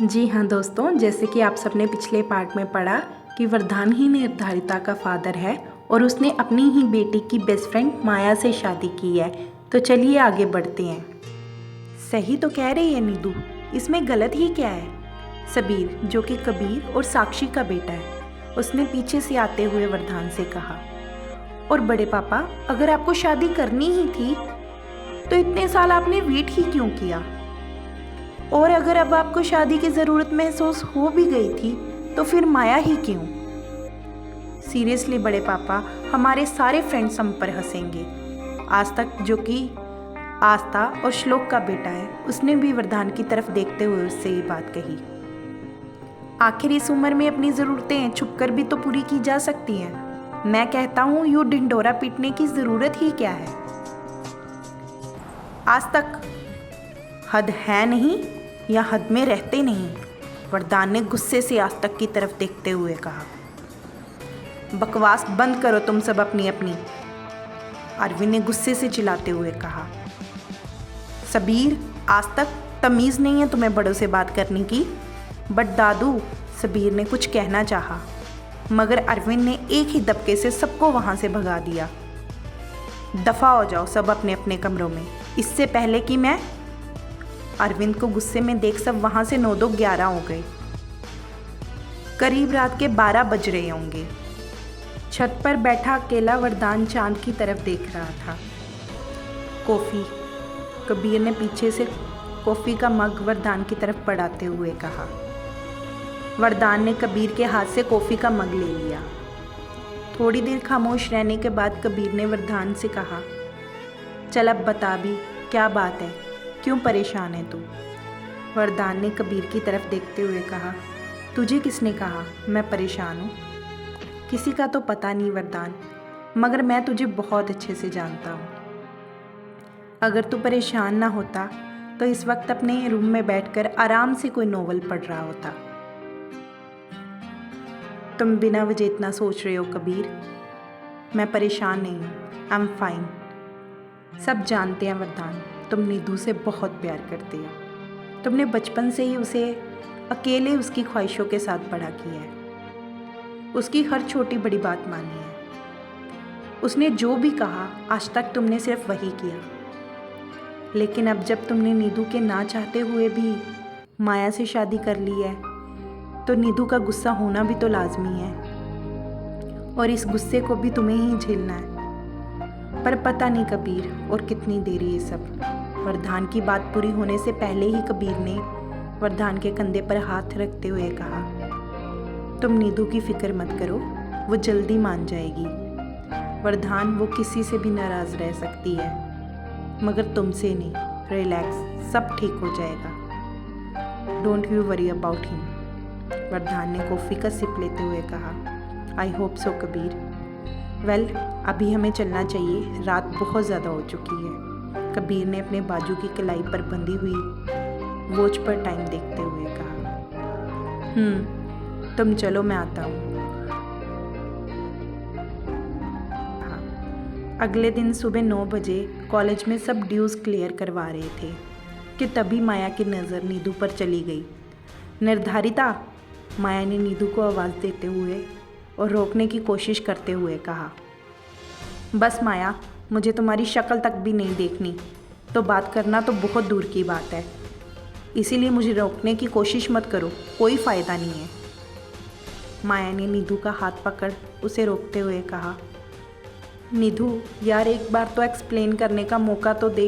जी हाँ दोस्तों, जैसे कि आप सबने पिछले पार्ट में पढ़ा कि वरदान ही निर्धारिता का फादर है और उसने अपनी ही बेटी की बेस्ट फ्रेंड माया से शादी की है। तो चलिए आगे बढ़ते हैं। सही तो कह रही है नीदू, इसमें गलत ही क्या है। सबीर, जो कि कबीर और साक्षी का बेटा है, उसने पीछे से आते हुए वरदान से कहा, और बड़े पापा, अगर आपको शादी करनी ही थी तो इतने साल आपने वेट ही क्यों किया? और अगर अब आपको शादी की ज़रूरत महसूस हो भी गई थी तो फिर माया ही क्यों? सीरियसली बड़े पापा, हमारे सारे फ्रेंड्स हम पर हंसेंगे। आज तक, जो कि आस्था और श्लोक का बेटा है, उसने भी वरदान की तरफ देखते हुए उससे ये बात कही। आखिर इस उम्र में अपनी ज़रूरतें छुपकर भी तो पूरी की जा सकती हैं। मैं कहता हूँ यूँ ढिंढोरा पीटने की ज़रूरत ही क्या है। आज तक हद है नहीं या हद में रहते नहीं? वरदान ने गुस्से से आज तक की तरफ देखते हुए कहा। बकवास बंद करो तुम सब अपनी अपनी, अरविंद ने गुस्से से चिल्लाते हुए कहा। सबीर, आज तक तमीज़ नहीं है तुम्हें बड़ों से बात करने की? बट दादू, सबीर ने कुछ कहना चाहा, मगर अरविंद ने एक ही दबके से सबको वहाँ से भगा दिया। दफ़ा हो जाओ सब अपने अपने कमरों में, इससे पहले कि मैं। अरविंद को गुस्से में देख सब वहाँ से 9-2-11 हो गए। करीब रात के 12 बज रहे होंगे। छत पर बैठा अकेला वरदान चांद की तरफ देख रहा था। कॉफ़ी, कबीर ने पीछे से कॉफ़ी का मग वरदान की तरफ बढ़ाते हुए कहा। वरदान ने कबीर के हाथ से कॉफ़ी का मग ले लिया। थोड़ी देर खामोश रहने के बाद कबीर ने वरदान से कहा, चल अब बता भी, क्या बात है, क्यों परेशान है तू? वरदान ने कबीर की तरफ देखते हुए कहा, तुझे किसने कहा मैं परेशान हूँ? किसी का तो पता नहीं वरदान, मगर मैं तुझे बहुत अच्छे से जानता हूँ। अगर तू परेशान ना होता तो इस वक्त अपने रूम में बैठकर आराम से कोई नोवेल पढ़ रहा होता। तुम बिना वजह इतना सोच रहे हो कबीर। मैं परेशान नहीं हूँ, आई एम फाइन। सब जानते हैं वरदान, तुम नीदू से बहुत प्यार करते हो। तुमने बचपन से ही उसे अकेले उसकी ख्वाहिशों के साथ बड़ा किया है। उसकी हर छोटी बड़ी बात मानी है। उसने जो भी कहा आज तक तुमने सिर्फ वही किया। लेकिन अब जब तुमने नीदू के ना चाहते हुए भी माया से शादी कर ली है तो नीदू का गुस्सा होना भी तो लाजमी है, और इस गुस्से को भी तुम्हें ही झेलना है। पर पता नहीं कबीर और कितनी देरी ये सब। वरदान की बात पूरी होने से पहले ही कबीर ने वरदान के कंधे पर हाथ रखते हुए कहा, तुम नीदू की फिक्र मत करो, वो जल्दी मान जाएगी। वरदान, वो किसी से भी नाराज़ रह सकती है, मगर तुमसे नहीं। रिलैक्स, सब ठीक हो जाएगा। Don't you worry about him. वरदान ने कॉफ़ी का सिप लेते हुए कहा। I hope so Kabir. Well, अभी हमें चलना चाहिए, रात बहुत ज़्यादा हो चुकी है। कबीर ने अपने बाजू की कलाई पर बंधी हुई वॉच पर टाइम देखते हुए कहा। तुम चलो, मैं आता हूँ। अगले दिन सुबह 9 बजे कॉलेज में सब ड्यूज़ क्लियर करवा रहे थे कि तभी माया की नज़र नीदू पर चली गई। निर्धारिता, माया ने नीदू को आवाज़ देते हुए और रोकने की कोशिश करते हुए कहा। बस माया, मुझे तुम्हारी शक्ल तक भी नहीं देखनी, तो बात करना तो बहुत दूर की बात है। इसीलिए मुझे रोकने की कोशिश मत करो, कोई फ़ायदा नहीं है। माया ने नीदू का हाथ पकड़ उसे रोकते हुए कहा। नीदू यार, एक बार तो एक्सप्लेन करने का मौका तो दे।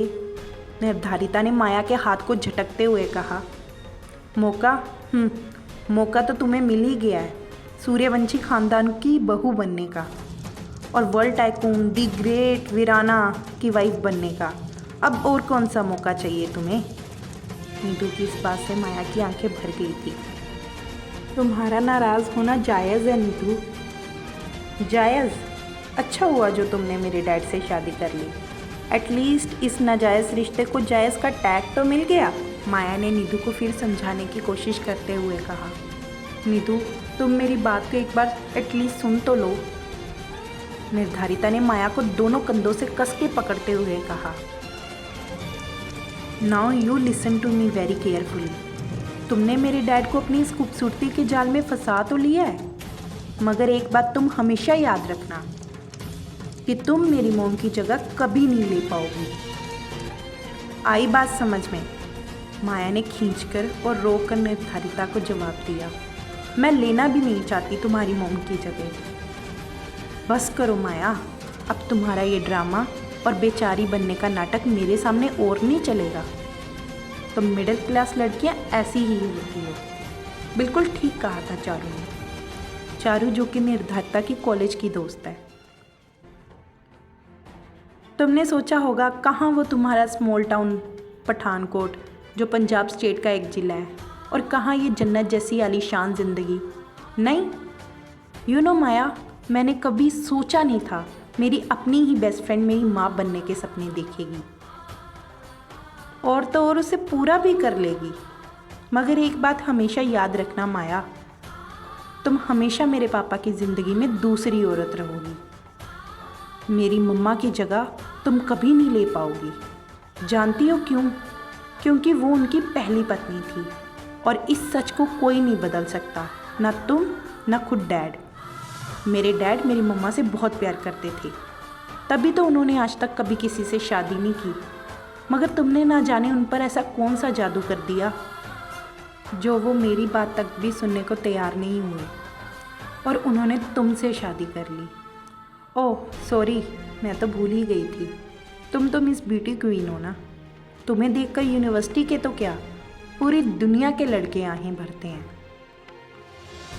निर्धारिता ने माया के हाथ को झटकते हुए कहा। मौका? मौका तो तुम्हें मिल ही गया है, सूर्यवंशी खानदान की बहू बनने का और वर्ल्ड टाइकून दी ग्रेट वीराना की वाइफ बनने का। अब और कौन सा मौका चाहिए तुम्हें? नीदू की इस बात से माया की आंखें भर गई थी। तुम्हारा नाराज़ होना जायज़ है नीदू। जायज़? अच्छा हुआ जो तुमने मेरे डैड से शादी कर ली। एटलीस्ट इस नाजायज़ रिश्ते को जायज़ का टैग तो मिल गया। माया ने नीदू को फिर समझाने की कोशिश करते हुए कहा। नीदू, तुम मेरी बात को एक बार एटलीस्ट सुन तो लो। निर्धारिता ने माया को दोनों कंधों से कस के पकड़ते हुए कहा। Now you listen to me very carefully. तुमने मेरे डैड को अपनी इस खूबसूरती के जाल में फंसा तो लिया है, मगर एक बात तुम हमेशा याद रखना कि तुम मेरी मोम की जगह कभी नहीं ले पाओगी। आई बात समझ में? माया ने खींचकर और रोककर निर्धारिता को जवाब दिया, मैं लेना भी नहीं चाहती तुम्हारी मोम की जगह। बस करो माया, अब तुम्हारा ये ड्रामा और बेचारी बनने का नाटक मेरे सामने और नहीं चलेगा। तुम मिडिल क्लास लड़कियां ऐसी ही होती हो। बिल्कुल ठीक कहा था चारू ने। चारू जो कि निर्धारिता की कॉलेज की दोस्त है। तुमने सोचा होगा कहाँ वो तुम्हारा स्मॉल टाउन पठानकोट जो पंजाब स्टेट का एक ज़िला है, और कहाँ ये जन्नत जैसी आलीशान ज़िंदगी। नहीं, यू नो माया, मैंने कभी सोचा नहीं था मेरी अपनी ही बेस्ट फ्रेंड मेरी माँ बनने के सपने देखेगी, और तो और उसे पूरा भी कर लेगी। मगर एक बात हमेशा याद रखना माया, तुम हमेशा मेरे पापा की ज़िंदगी में दूसरी औरत रहोगी। मेरी मम्मा की जगह तुम कभी नहीं ले पाओगी। जानती हो क्यों? क्योंकि वो उनकी पहली पत्नी थी, और इस सच को कोई नहीं बदल सकता, ना तुम ना खुद डैड। मेरे डैड मेरी मम्मा से बहुत प्यार करते थे, तभी तो उन्होंने आज तक कभी किसी से शादी नहीं की। मगर तुमने ना जाने उन पर ऐसा कौन सा जादू कर दिया जो वो मेरी बात तक भी सुनने को तैयार नहीं हुए, और उन्होंने तुमसे शादी कर ली। ओह सॉरी, मैं तो भूल ही गई थी, तुम तो मिस ब्यूटी क्वीन हो ना। तुम्हें देखकर यूनिवर्सिटी के तो क्या, पूरी दुनिया के लड़के आहें भरते हैं।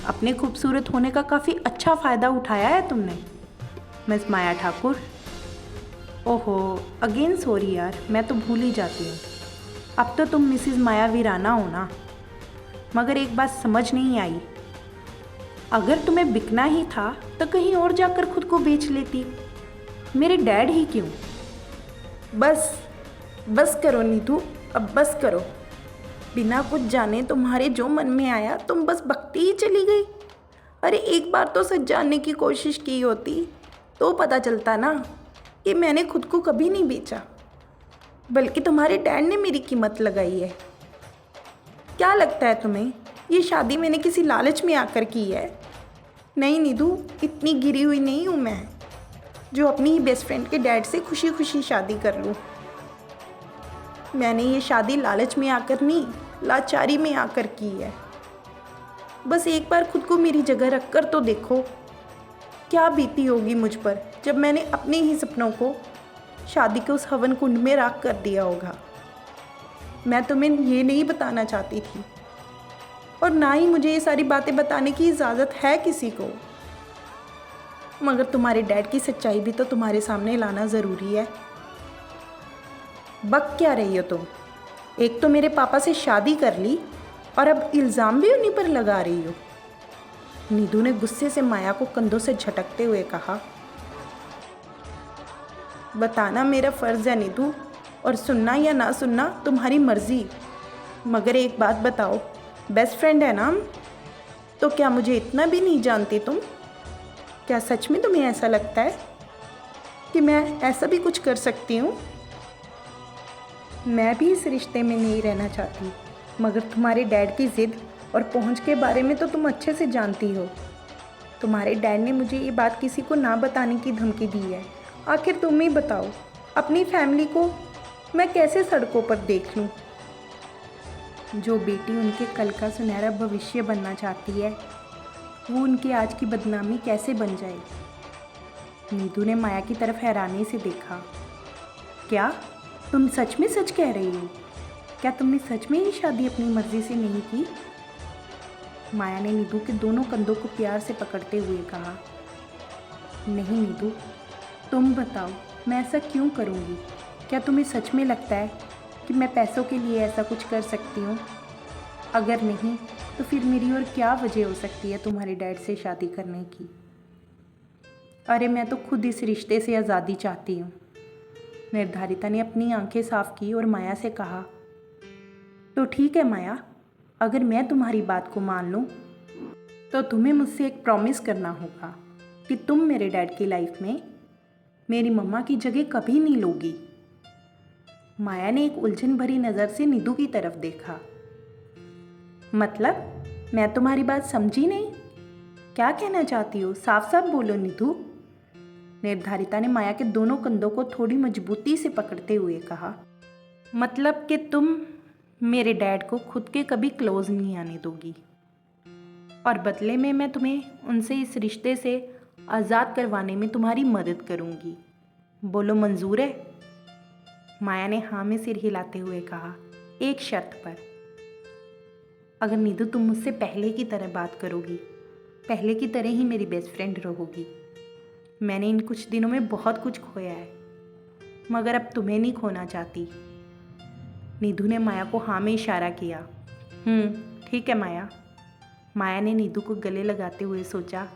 अपने खूबसूरत होने का काफ़ी अच्छा फ़ायदा उठाया है तुमने, मिस माया ठाकुर। ओहो, अगेन सॉरी यार, मैं तो भूल ही जाती हूँ। अब तो तुम मिसिज़ माया वीराना हो ना। मगर एक बात समझ नहीं आई, अगर तुम्हें बिकना ही था तो कहीं और जाकर खुद को बेच लेती, मेरे डैड ही क्यों। बस करो नीतू, अब बस करो। बिना कुछ जाने तुम्हारे जो मन में आया तुम बस बकती ही चली गई। अरे एक बार तो सच जानने की कोशिश की होती तो पता चलता ना कि मैंने खुद को कभी नहीं बेचा, बल्कि तुम्हारे डैड ने मेरी कीमत लगाई है। क्या लगता है तुम्हें ये शादी मैंने किसी लालच में आकर की है? नहीं नीतू, इतनी गिरी हुई नहीं हूँ मैं जो अपनी ही बेस्ट फ्रेंड के डैड से खुशी खुशी शादी कर लूँ। मैंने ये शादी लालच में आकर नहीं, लाचारी में आकर की है। बस एक बार खुद को मेरी जगह रख कर तो देखो, क्या बीती होगी मुझ पर जब मैंने अपने ही सपनों को शादी के उस हवन कुंड में राख कर दिया होगा। मैं तुम्हें ये नहीं बताना चाहती थी, और ना ही मुझे ये सारी बातें बताने की इजाज़त है किसी को, मगर तुम्हारे डैड की सच्चाई भी तो तुम्हारे सामने लाना ज़रूरी है। बक क्या रही हो तुम? एक तो मेरे पापा से शादी कर ली और अब इल्ज़ाम भी उन्हीं पर लगा रही हो। नीदू ने गुस्से से माया को कंधों से झटकते हुए कहा। बताना मेरा फ़र्ज़ है नीदू, और सुनना या ना सुनना तुम्हारी मर्ज़ी। मगर एक बात बताओ, बेस्ट फ्रेंड है ना हम, तो क्या मुझे इतना भी नहीं जानती तुम? क्या सच में तुम्हें ऐसा लगता है कि मैं ऐसा भी कुछ कर सकती हूँ? मैं भी इस रिश्ते में नहीं रहना चाहती, मगर तुम्हारे डैड की ज़िद और पहुँच के बारे में तो तुम अच्छे से जानती हो। तुम्हारे डैड ने मुझे ये बात किसी को ना बताने की धमकी दी है। आखिर तुम ही बताओ, अपनी फैमिली को मैं कैसे सड़कों पर देख लूँ? जो बेटी उनके कल का सुनहरा भविष्य बनना चाहती है, वो उनकी आज की बदनामी कैसे बन जाए? नीतू ने माया की तरफ हैरानी से देखा। क्या तुम सच में सच कह रही हो? क्या तुमने सच में ही शादी अपनी मर्जी से नहीं की? माया ने नीतू के दोनों कंधों को प्यार से पकड़ते हुए कहा। नहीं नीतू, तुम बताओ, मैं ऐसा क्यों करूँगी? क्या तुम्हें सच में लगता है कि मैं पैसों के लिए ऐसा कुछ कर सकती हूँ? अगर नहीं तो फिर मेरी और क्या वजह हो सकती है तुम्हारे डैड से शादी करने की? अरे मैं तो खुद इस रिश्ते से आज़ादी चाहती हूँ। निर्धारिता ने अपनी आंखें साफ की और माया से कहा। तो ठीक है माया, अगर मैं तुम्हारी बात को मान लूँ तो तुम्हें मुझसे एक प्रॉमिस करना होगा कि तुम मेरे डैड की लाइफ में मेरी मम्मा की जगह कभी नहीं लोगी। माया ने एक उलझन भरी नज़र से नीतू की तरफ देखा। मतलब? मैं तुम्हारी बात समझी नहीं। क्या कहना चाहती हो? साफ साफ बोलो नीतू। निर्धारिता ने माया के दोनों कंधों को थोड़ी मजबूती से पकड़ते हुए कहा। मतलब कि तुम मेरे डैड को खुद के कभी क्लोज नहीं आने दोगी और बदले में मैं तुम्हें उनसे इस रिश्ते से आज़ाद करवाने में तुम्हारी मदद करूंगी। बोलो मंजूर है? माया ने हाँ में सिर हिलाते हुए कहा, एक शर्त पर। अगर नीतू तुम मुझसे पहले की तरह बात करोगी, पहले की तरह ही मेरी बेस्ट फ्रेंड रहोगी। मैंने इन कुछ दिनों में बहुत कुछ खोया है, मगर अब तुम्हें नहीं खोना चाहती। नीतू ने माया को हाँ में इशारा किया। ठीक है माया। माया ने नीतू को गले लगाते हुए सोचा,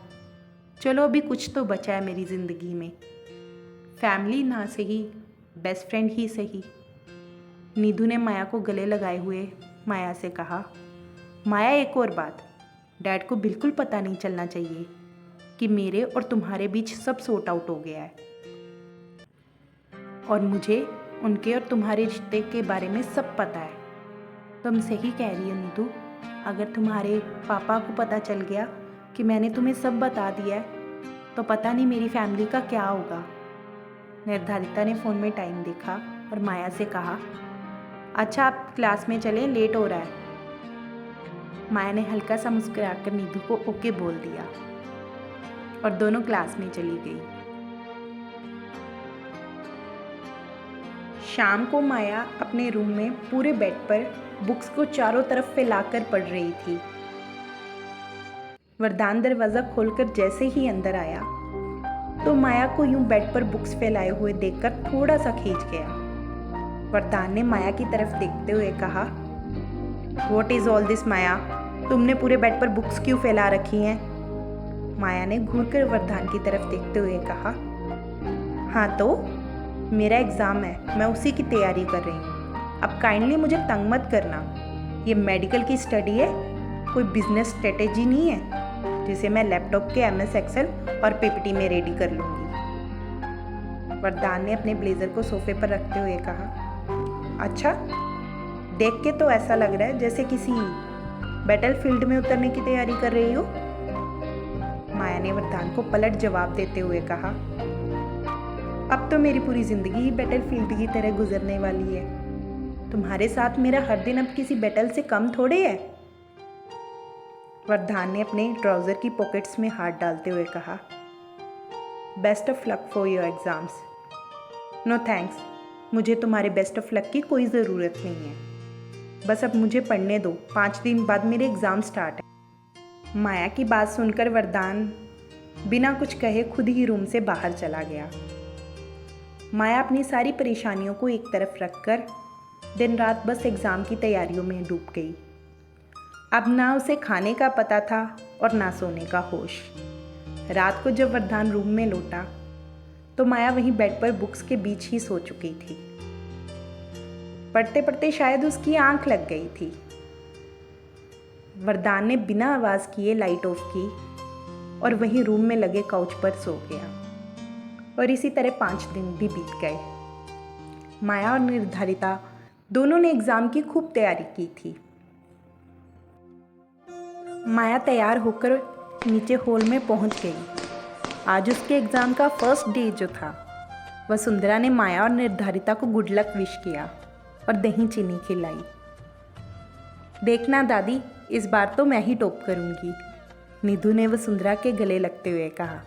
चलो अभी कुछ तो बचा है मेरी ज़िंदगी में। फैमिली ना सही, बेस्ट फ्रेंड ही सही। नीतू ने माया को गले लगाए हुए माया से कहा, माया एक और बात, डैड को बिल्कुल पता नहीं चलना चाहिए कि मेरे और तुम्हारे बीच सब सॉर्ट आउट हो गया है और मुझे उनके और तुम्हारे रिश्ते के बारे में सब पता है। तुम सही कह रही हो नीतू। अगर तुम्हारे पापा को पता चल गया कि मैंने तुम्हें सब बता दिया है तो पता नहीं मेरी फैमिली का क्या होगा। निर्धारिता ने फ़ोन में टाइम देखा और माया से कहा, अच्छा आप क्लास में चलें, लेट हो रहा है। माया ने हल्का सा मुस्कुराकर नीतू को ओके बोल दिया और दोनों क्लास में चली गई। शाम को माया अपने रूम में पूरे बेड पर बुक्स को चारों तरफ फैलाकर पढ़ रही थी। वरदान दरवाज़ा खोलकर जैसे ही अंदर आया तो माया को यूं बेड पर बुक्स फैलाए हुए देखकर थोड़ा सा खींच गया। वरदान ने माया की तरफ देखते हुए कहा, व्हाट इज़ ऑल दिस माया? तुमने पूरे बेड पर बुक्स क्यों फैला रखी हैं? माया ने घूरकर वरदान की तरफ देखते हुए कहा, हाँ तो मेरा एग्ज़ाम है, मैं उसी की तैयारी कर रही हूँ। अब काइंडली मुझे तंग मत करना। ये मेडिकल की स्टडी है, कोई बिजनेस स्ट्रेटेजी नहीं है जिसे मैं लैपटॉप के MS एक्सेल और PPT में रेडी कर लूँगी। वरदान ने अपने ब्लेज़र को सोफे पर रखते हुए कहा, अच्छा, देख के तो ऐसा लग रहा है जैसे किसी बैटलफील्ड में उतरने की तैयारी कर रही हो। माया ने वरदान को पलट जवाब देते हुए कहा, अब तो मेरी पूरी ज़िंदगी ही बैटलफील्ड की तरह गुजरने वाली है। तुम्हारे साथ मेरा हर दिन अब किसी बैटल से कम थोड़े है। वरदान ने अपने ट्राउज़र की पॉकेट्स में हाथ डालते हुए कहा, best of luck for your exams. No thanks, मुझे तुम्हारे बेस्ट ऑफ लक की कोई ज़रूरत नहीं है। बस अब मुझे पढ़ने दो, 5 दिन बाद मेरे एग्ज़ाम स्टार्ट है। माया की बात सुनकर वरदान बिना कुछ कहे खुद ही रूम से बाहर चला गया। माया अपनी सारी परेशानियों को एक तरफ रखकर दिन रात बस एग्ज़ाम की तैयारियों में डूब गई। अब ना उसे खाने का पता था और ना सोने का होश। रात को जब वरदान रूम में लौटा तो माया वहीं बेड पर बुक्स के बीच ही सो चुकी थी। पढ़ते पढ़ते शायद उसकी आंख लग गई थी। वरदान ने बिना आवाज़ किए लाइट ऑफ की और वहीं रूम में लगे काउच पर सो गया। और इसी तरह 5 दिन भी बीत गए। माया और निर्धारिता दोनों ने एग्ज़ाम की खूब तैयारी की थी। माया तैयार होकर नीचे हॉल में पहुंच गई। आज उसके एग्ज़ाम का फर्स्ट डे जो था, वसुंधरा ने माया और निर्धारिता को गुड लक विश किया और दही चीनी खिलाई। देखना दादी, इस बार तो मैं ही टॉप करूंगी, नीतू ने वसुंधरा के गले लगते हुए कहा।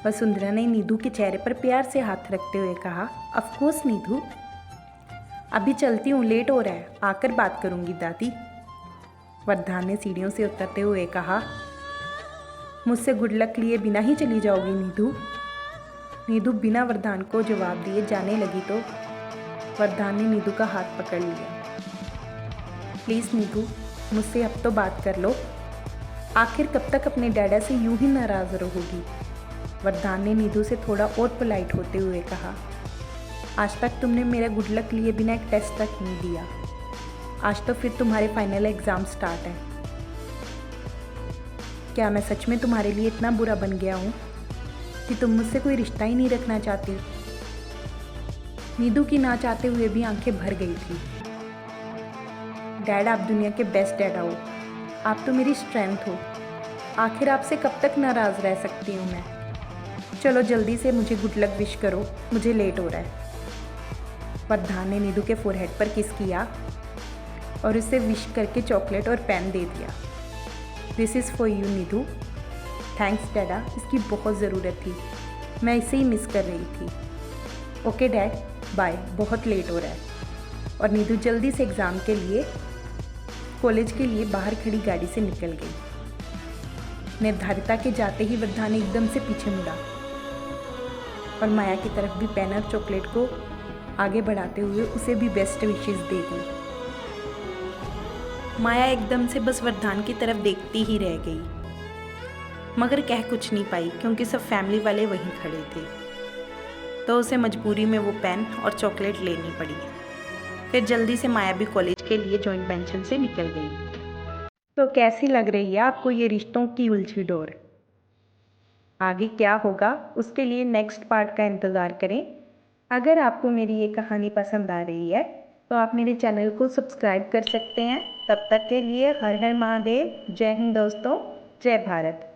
वसुंधरा ने नीतू के चेहरे पर प्यार से हाथ रखते हुए कहा, ऑफ कोर्स नीतू, अभी चलती हूँ, लेट हो रहा है, आकर बात करूँगी दादी। वरदान ने सीढ़ियों से उतरते हुए कहा, मुझसे गुड लक लिए बिना ही चली जाओगी नीतू? नीतू बिना वरदान को जवाब दिए जाने लगी तो वरदान ने नीतू का हाथ पकड़ लिया। प्लीज़ नीतू, मुझसे अब तो बात कर लो। आखिर कब तक अपने डैडा से यूं ही नाराज़ रहोगी? वरदान ने नीतू से थोड़ा और पोलाइट होते हुए कहा, आज तक तुमने मेरा गुड लक लिए बिना एक टेस्ट तक नहीं दिया। आज तो फिर तुम्हारे फाइनल एग्ज़ाम स्टार्ट है। क्या मैं सच में तुम्हारे लिए इतना बुरा बन गया हूँ कि तुम मुझसे कोई रिश्ता ही नहीं रखना चाहती? नीतू की ना चाहते हुए भी आंखें भर गई थी। डैड, आप दुनिया के बेस्ट डैड हो। आप तो मेरी स्ट्रेंथ हो। आखिर आपसे कब तक नाराज़ रह सकती हूँ मैं। चलो जल्दी से मुझे गुड लक विश करो, मुझे लेट हो रहा है। वरदान ने नीदू के फोरहेड पर किस किया और उसे विश करके चॉकलेट और पेन दे दिया। This is for you Needu. Thanks dada, इसकी बहुत ज़रूरत थी, मैं इसे ही मिस कर रही थी। ओके डैड, बाय, बहुत लेट हो रहा है। और नीदू जल्दी से एग्ज़ाम के लिए कॉलेज के लिए बाहर खड़ी गाड़ी से निकल गई। निर्धारिता के जाते ही वरदान ने एकदम से पीछे मुड़ा और माया की तरफ भी पेन और चॉकलेट को आगे बढ़ाते हुए उसे भी बेस्ट विशेस दे दी। माया एकदम से बस वरदान की तरफ देखती ही रह गई, मगर कह कुछ नहीं पाई क्योंकि सब फैमिली वाले वहीं खड़े थे। तो उसे मजबूरी में वो पेन और चॉकलेट लेनी पड़ी। फिर जल्दी से माया भी कॉलेज के लिए जॉइंट वेंचर से निकल गई। तो कैसी लग रही है आपको ये रिश्तों की उलझी डोर? आगे क्या होगा उसके लिए नेक्स्ट पार्ट का इंतज़ार करें। अगर आपको मेरी ये कहानी पसंद आ रही है तो आप मेरे चैनल को सब्सक्राइब कर सकते हैं। तब तक के लिए हर हर महादेव। जय हिंद दोस्तों, जय भारत।